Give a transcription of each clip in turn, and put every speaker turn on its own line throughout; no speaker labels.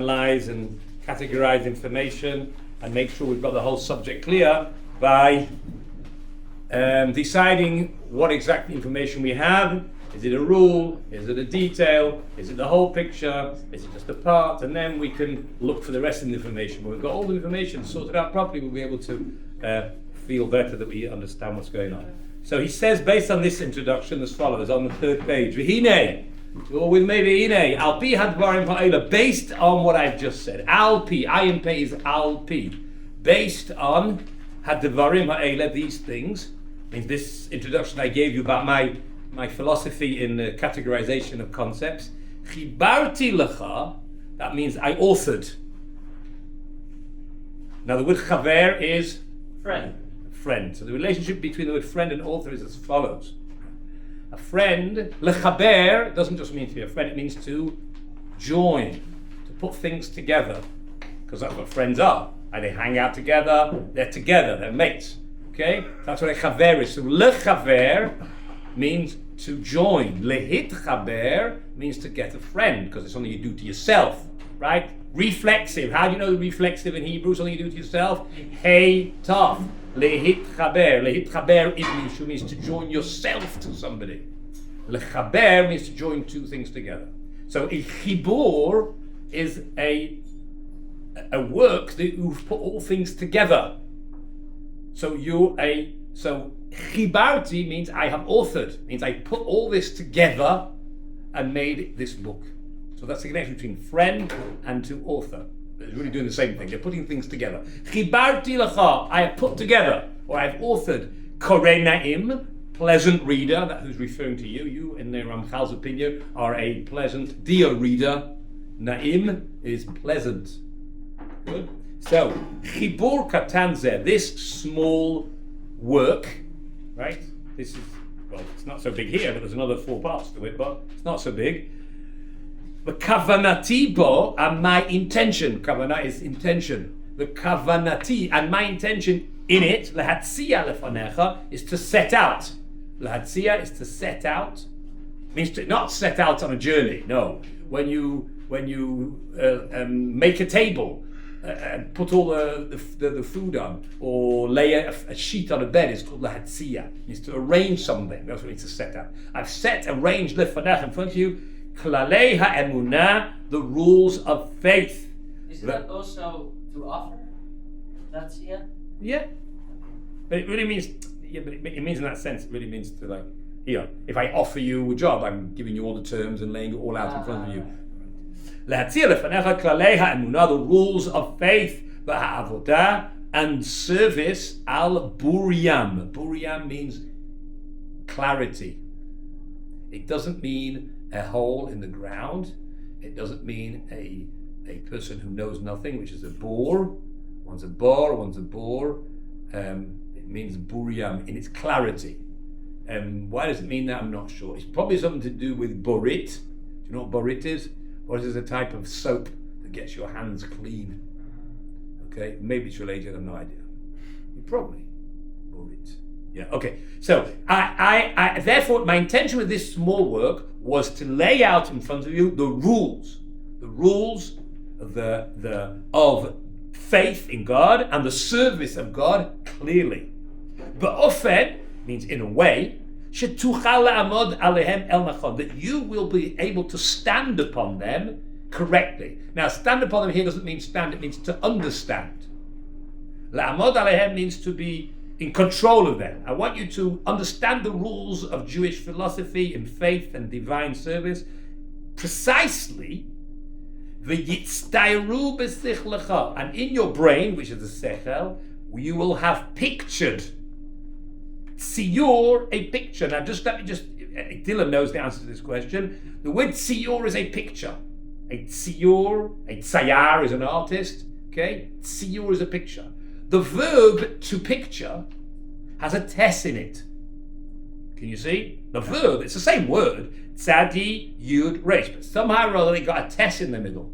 analyze and categorize information and make sure we've got the whole subject clear by deciding what exact information we have. Is it a rule? Is it a detail? Is it the whole picture? Is it just a part? And then we can look for the rest of the information. When we've got all the information sorted out properly, we'll be able to feel better that we understand what's going on. So he says, based on this introduction, as follows on the third page: V'hinei, or with maybe hinei, al pi hadvarim ha'ela, based on what I've just said. Al pi, ayin pei is al pi, based on hadvarim ha'ela, these things. Means this introduction I gave you about my philosophy in the categorization of concepts. Chibarti lecha, that means I authored. Now the word chaver is friend. So the relationship between the word friend and author is as follows. A friend, lechaber, doesn't just mean to be a friend, it means to join, to put things together. Because that's what friends are. And they hang out together, they're mates. Okay? That's what a chaver is. So lechaver means to join. Lehitchaber means to get a friend, because it's something you do to yourself, right? Reflexive. How do you know the reflexive in Hebrew? Something you do to yourself? Hey, tough. Lehitchaber. Lehitchaber means to join yourself to somebody. Lechaber means to join two things together. So a chibur is a work that you've put all things together. So chibarti means I have authored, means I put all this together and made this book. So that's the connection between friend and to author. They're really doing the same thing. They're putting things together. Chibarti lecha, I have put together, or I have authored. Korei na'im, pleasant reader. That's who's referring to you. You, in the Ramchal's opinion, are a pleasant, dear reader. Na'im is pleasant. Good. So, chibur katan zeh, this small work, right? This is, well, it's not so big here, but there's another 4 parts to it, but it's not so big. The kavanati bo, and my intention, kavana is intention. The kavanati, and my intention in it, lehatzia lefanecha, is to set out. Lehatzia is to set out, means to not set out on a journey. No, when you make a table and put all the food on, or lay a sheet on a bed, is called lehatzia. Means to arrange something. That's what it means to set out. I've arranged lefanecha in front of you. Klalei ha'emunah, the rules of faith.
Is that also to offer? That's
Yeah. But it really means, but it means in that sense, it really means to, like, here, if I offer you a job, I'm giving you all the terms and laying it all out in front of you. Lehatzia lefanecha klalei ha'emunah, the rules of faith, v'ha'avodah, and service al buryam. Buryam means clarity. It doesn't mean a hole in the ground. It doesn't mean a person who knows nothing, which is a bore. One's a bar, one's a bore. It means buryam in its clarity. Why does it mean that? I'm not sure. It's probably something to do with borit. Do you know what borit is? Borit is a type of soap that gets your hands clean. Okay, maybe it's related, I have no idea. Probably borit. Yeah, okay. So I therefore my intention with this small work was to lay out in front of you the rules of faith in God and the service of God clearly. Ba'ofen means in a way shetuchal la'amod alehem el nachon, that you will be able to stand upon them correctly. Now, stand upon them here doesn't mean stand; it means to understand. La'amod alehem means to be in control of them. I want you to understand the rules of Jewish philosophy and faith and divine service precisely. V'yitztayru b'sichlecha, and in your brain, which is the sechel, you will have pictured shiur, a picture. Now, Dylan knows the answer to this question. The word shiur is a picture. A shiur, a tzayar is an artist. Okay, shiur is a picture. The verb to picture has a tes in it. Can you see? The verb, it's the same word, tzadi, yud, resh, but somehow or other they got a tes in the middle.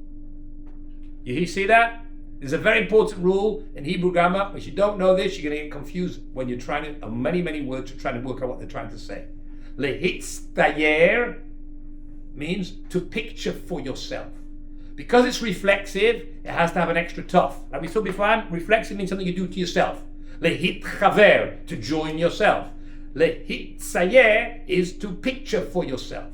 You see that? There's a very important rule in Hebrew grammar. If you don't know this, you're going to get confused when you're trying to, many words, you're trying to work out what they're trying to say. Lehitztayer means to picture for yourself. Because it's reflexive, it has to have an extra tuf. Like we saw before, reflexive means something you do to yourself. Lehitchaver, to join yourself. Lehitzayer is to picture for yourself.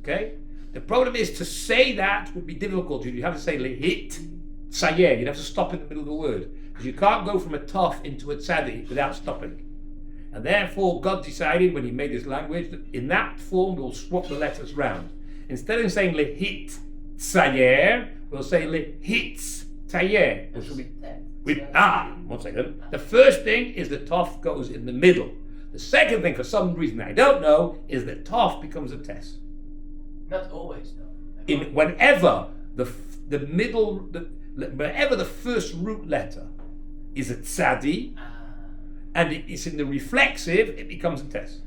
Okay? The problem is to say that would be difficult. You have to say lehitzayer. You'd have to stop in the middle of the word. Because you can't go from a tuf into a tzadi without stopping. And therefore, God decided when He made this language that in that form we'll swap the letters round. Instead of saying lehit tzayer, we'll say lehitz tayer, which will be one second. The first thing is the taf goes in the middle. The second thing, for some reason I don't know, is that taf becomes a tes.
Not always, though.
Whenever the first root letter is a tzadi, and it's in the reflexive, it becomes a tes.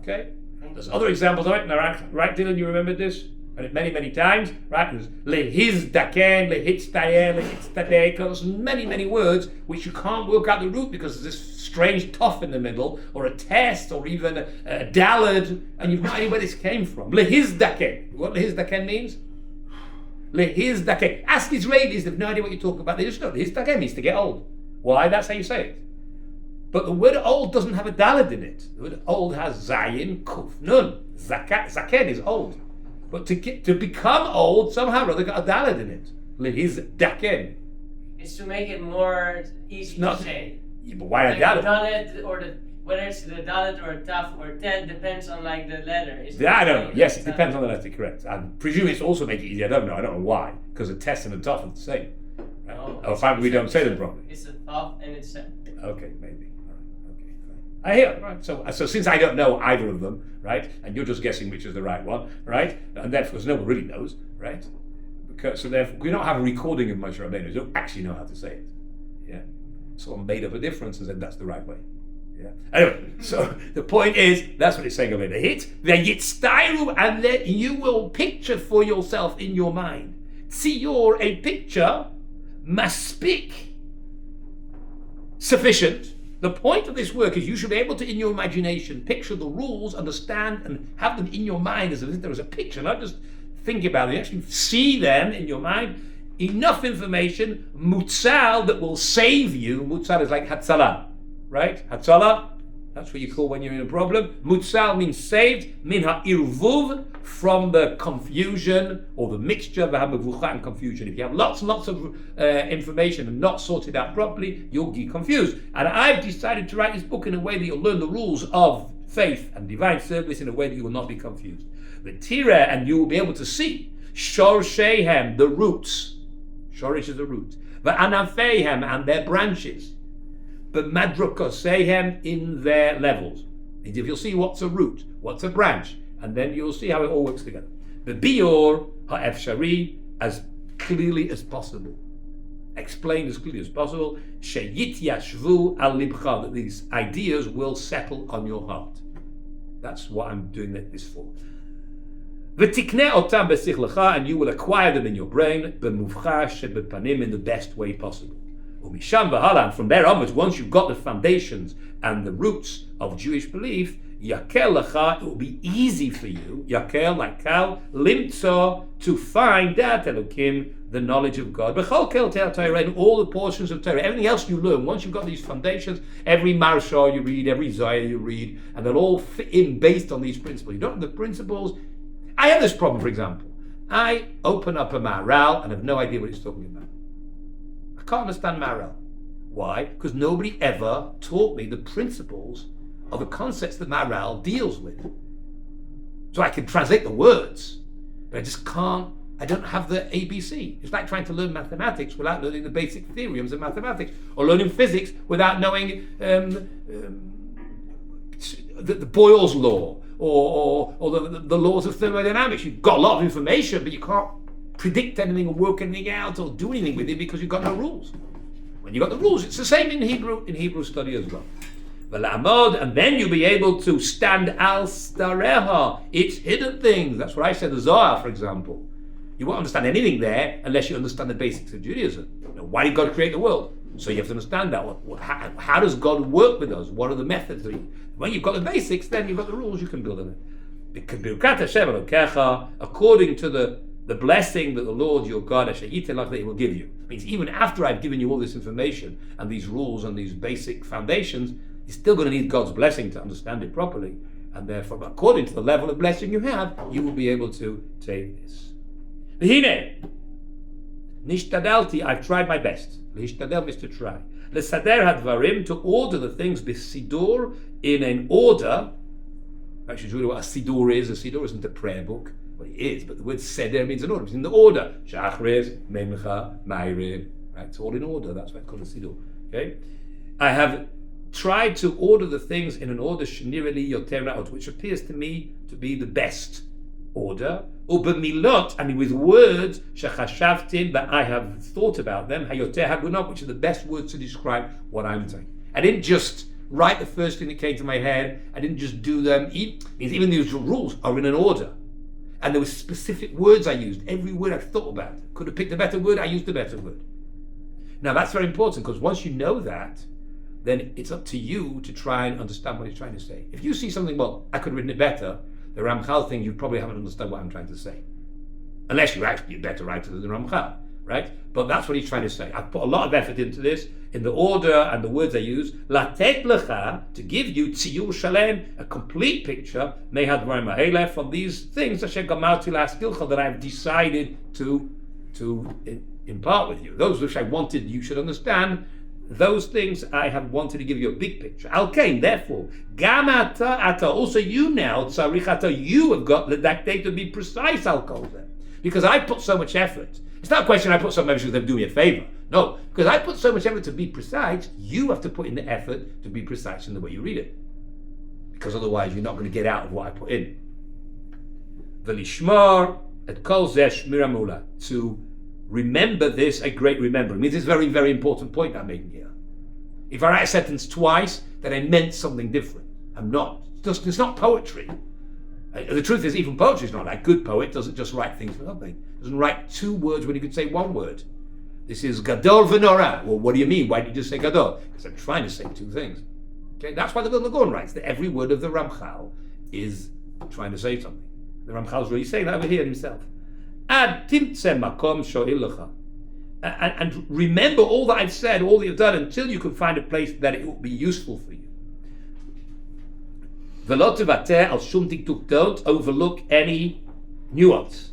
Okay? There's other examples of it. Right, Dylan, you remembered this? And many, many times, right? There's lehizdaken, lehitztayer, lehitztadek. There's many, many words which you can't work out the root because there's this strange tuf in the middle, or a test, or even a dalad, and you've no idea where this came from. Lehizdaken. What lehizdaken means? Lehizdaken. Ask Israelis, they've no idea what you're talking about. They just know lehizdaken means to get old. Why? That's how you say it. But the word old doesn't have a dalad in it. The word old has zayin, kuf, nun. Zaken is old. But to become old, somehow or other got a dalad in it. Lehizdaken.
It's to make it more easy to say.
Yeah, but why
like
a dalad?
Dalet or whether it's the dalet or a taf or tet depends on like the letter.
I don't know. Yes, it depends on the letter, correct. I presume it's also make it easy. I don't know why. Because a test and a taf are the same. Right?
Oh,
we don't say them properly.
It's a taf and it's a...
Okay, maybe. Okay, fine. I hear. Right. So since I don't know either of them, right, and you're just guessing which is the right one, right, and therefore no one really knows, right, so therefore we don't have a recording of Moshe Rabbeinu. We don't actually know how to say it. Yeah. Someone made up a difference and said that's the right way. Yeah. Anyway, so the point is that's what it's saying over there. Hit the yitztairu, and then you will picture for yourself in your mind. Shiur, a picture, maspik, sufficient. The point of this work is you should be able to, in your imagination, picture the rules, understand, and have them in your mind as if there was a picture, not just think about it. You actually see them in your mind. Enough information, mutzal, that will save you. Mutzal is like hatzalah, right? Hatzalah, that's what you call when you're in a problem. Mutzal means saved, min ha'irvuv, from the confusion or the mixture of ha'mevucha and confusion. If you have lots and lots of information and not sorted out properly, you'll get confused. And I've decided to write this book in a way that you'll learn the rules of faith and divine service in a way that you will not be confused. The tira, and you will be able to see shor shehem, the roots. Shorish is the root. The anafehem, and their branches. But madrokosehem, in their levels. If you'll see what's a root, what's a branch, and then you'll see how it all works together. The bior ha'efshari, as clearly as possible. Explained as clearly as possible. Sheyit yashvu al libcha, that these ideas will settle on your heart. That's what I'm doing this for. V'tikneh otam b'sichlecha, and you will acquire them in your brain, b'muvcha shebepanim, in the best way possible. Umisham v'halan, from there onwards, once you've got the foundations and the roots of Jewish belief, yakel lecha, it will be easy for you, yakel, like kal, limtzo, to find dat elokim, the knowledge of God. B'chol kel Torah, in all the portions of Torah, everything else you learn, once you've got these foundations, every marsha you read, every zayah you read, and they'll all fit in based on these principles. You don't have the principles. I have this problem, for example. I open up a Maharal and have no idea what it's talking about. I can't understand Maharal. Why? Because nobody ever taught me the principles of the concepts that Maharal deals with. So I can translate the words, but I just can't. I don't have the ABC. It's like trying to learn mathematics without learning the basic theorems of mathematics, or learning physics without knowing the Boyle's law, or the laws of thermodynamics. You've got a lot of information, but you can't predict anything or work anything out or do anything with it because you've got no rules. When you've got the rules, it's the same in Hebrew study as well. And then you'll be able to stand al stareha, its hidden things. That's what I said, the Zohar, for example. You won't understand anything there unless you understand the basics of Judaism. Why did God create the world? So you have to understand that. How does God work with us? What are the methods? When you've got the basics, then you've got the rules, you can build on it. According to the the blessing that the Lord your God, that He will give you. It means even after I've given you all this information and these rules and these basic foundations, you're still going to need God's blessing to understand it properly. And therefore, according to the level of blessing you have, you will be able to take this. V'hine, nishtadalti, I've tried my best. L'hishtadel means to try. L'sader hadvarim, to order the things, b'sidur, in an order. Actually, do you know what a sidur is? A sidur isn't a prayer book. Well, it is, but the word seder means an order. It's in the order. Shachris, Memcha, Ma'ariv. Right? It's all in order. That's why it's called a sidur. Okay? I have tried to order the things in an order, shnireli yoter ra'ot, which appears to me to be the best order. Ubemilot, I mean with words, shechashavtim, that I have thought about them, hayoter hagunot, which are the best words to describe what I'm saying. I didn't just write the first thing that came to my head. I didn't just do them. Even these rules are in an order. And there were specific words I used. Every word I thought about. Could have picked a better word, I used a better word. Now that's very important, because once you know that, then it's up to you to try and understand what he's trying to say. If you see something, well, I could have written it better, the Ramchal thing, you probably haven't understood what I'm trying to say. Unless you're actually a better writer than the Ramchal, right? But that's what he's trying to say. I've put a lot of effort into this, in the order and the words I use. Latet lecha, to give you tziyur shalem, a complete picture, mehad dvarim ha'eleh, from these things that I've decided to impart with you. Those which I wanted you should understand, those things I have wanted to give you a big picture. Al-Kain, therefore, gam ata, also you now, tzarich ata, you have got the dactate to be precise, I'll call them. Because I put so much effort. It's not a question I put so much effort to do me a favor. No, because I put so much effort to be precise, you have to put in the effort to be precise in the way you read it. Because otherwise you're not going to get out of what I put in. V'lishmar et kol zeh shmira mula, to remember this, a great remembering. I mean, this is a very, very important point I'm making here. If I write a sentence twice, then I meant something different. I'm not. It's not poetry. The truth is, even poetry is not. A good poet doesn't just write things for nothing. Doesn't write two words when he could say one word. This is gadol v'nora. Well, what do you mean? Why did you just say gadol? Because I'm trying to say two things. Okay, that's why the Vilna Gaon writes that every word of the Ramchal is trying to say something. The Ramchal is really saying that over here himself. And remember all that I've said, all that you've done, until you can find a place that it will be useful for you. Don't overlook any nuance.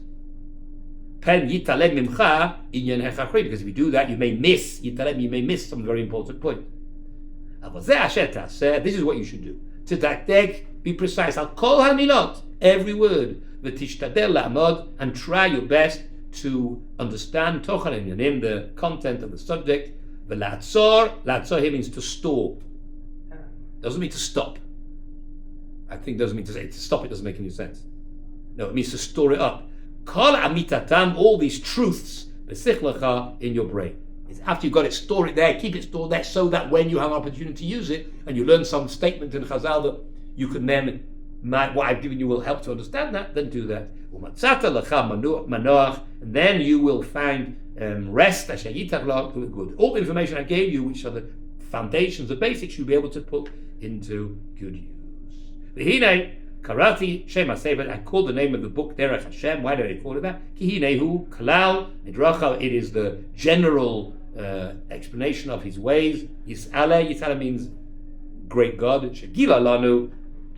Because if you do that, you may miss some very important point. This is what you should do. Be precise. I'll call hamilot, every word. And try your best to understand the content of the subject. La'atzor here means to store. Doesn't mean to stop. I think doesn't mean to say to stop. It doesn't make any sense. No, it means to store it up. Kol amitatam, all these truths, in your brain. It's after you've got it, store it there, keep it stored there, so that when you have an opportunity to use it, and you learn some statement in Chazal that you can then, what I've given you will help to understand that, then do that. And then you will find rest, good. All the information I gave you, which are the foundations, the basics, you'll be able to put into good use. V'hinei, Karati Shem HaSefer, I called the name of the book Derech Hashem. Why did I call it that? Ki hinehu klal midracha. It is the general explanation of his ways. Yis'ale, Yis'ale means great God. Shegila lanu.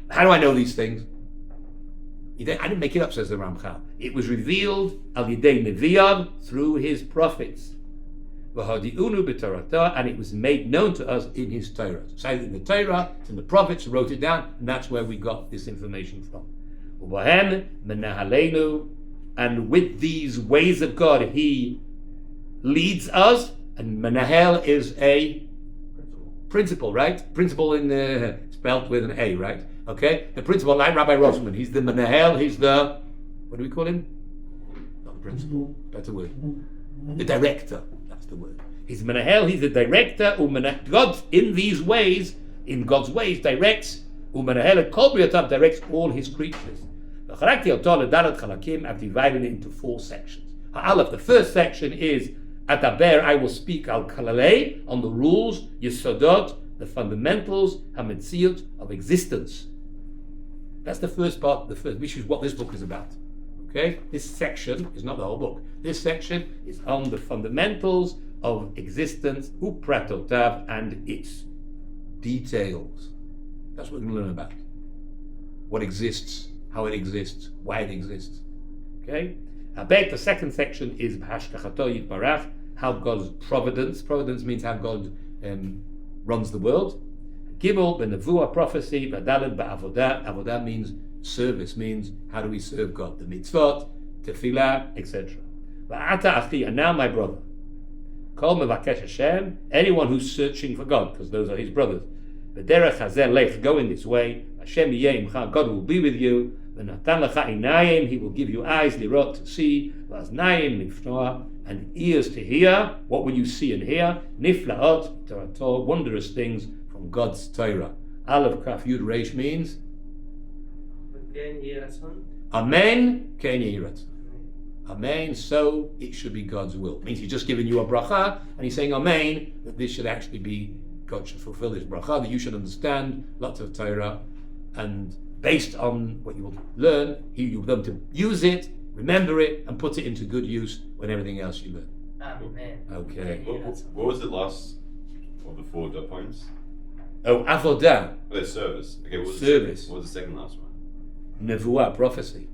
How do I know these things? I didn't make it up, says the Ramchal. It was revealed al yidei neviyav, through his prophets. V'hadi'unu b'torata, and it was made known to us in his Torah. So in the Torah, and the prophets wrote it down, and that's where we got this information from. U'bahem menahaleinu, and with these ways of God, he leads us, and menahel is a principle, right? Principle in spelled with an A, right? Okay? The principle, like Rabbi Rosman, he's the menahel, he's the, what do we call him? Not the principal, better word. The director. The word. He's Menahel, he's the director. God in these ways, in God's ways, directs. Directs all his creatures. I've divided it into 4 sections. The first section is Ataber, I will speak al kalalei, on the rules, Yesodot, the fundamentals, Hametziot, of existence. That's the first part, which is what this book is about. Okay? This section is not the whole book. This section is on the fundamentals of existence, upratotav, and its details. That's what we're going to learn about. What exists, how it exists, why it exists. Okay? The second section is B'hashgachato Yitbarach, how God's providence. Providence means how God runs the world. Gimel, B'nevuah, prophecy. B'daled, B'avodah. Avodah means service, means how do we serve God? The Mitzvot, Tefillah, etc. V'ata achi, and now my brother. Kol mevakesh Hashem, anyone who's searching for God, because those are his brothers. Derech Hashem, lech, go in this way. Hashem yeh imcha, God will be with you. V'natan lecha inayim, he will give you eyes, lirot, to see. V'aznayim, lifnoah, and ears to hear. What will you see and hear? Niflaot, Torah, wondrous things from God's Torah. Aleph Kaf Yud Reish means Amen, Ken Yeh Ratzon. Amen, so it should be God's will. It means he's just giving you a bracha, and he's saying Amen, that this should actually be, God should fulfill his bracha, that you should understand lots of Torah, and based on what you will learn, you will learn to use it, remember it, and put it into good use when everything else you learn.
Amen.
Okay.
What was the last of the 4 dot points?
Oh, avodah.
Oh, there's service. Okay, what was
Service.
What was the second last one?
Nevuah, prophecy.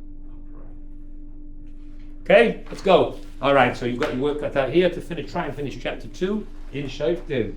Okay, let's go. All right, so you've got your work cut out here to finish. Try and finish chapter 2 in Shiur.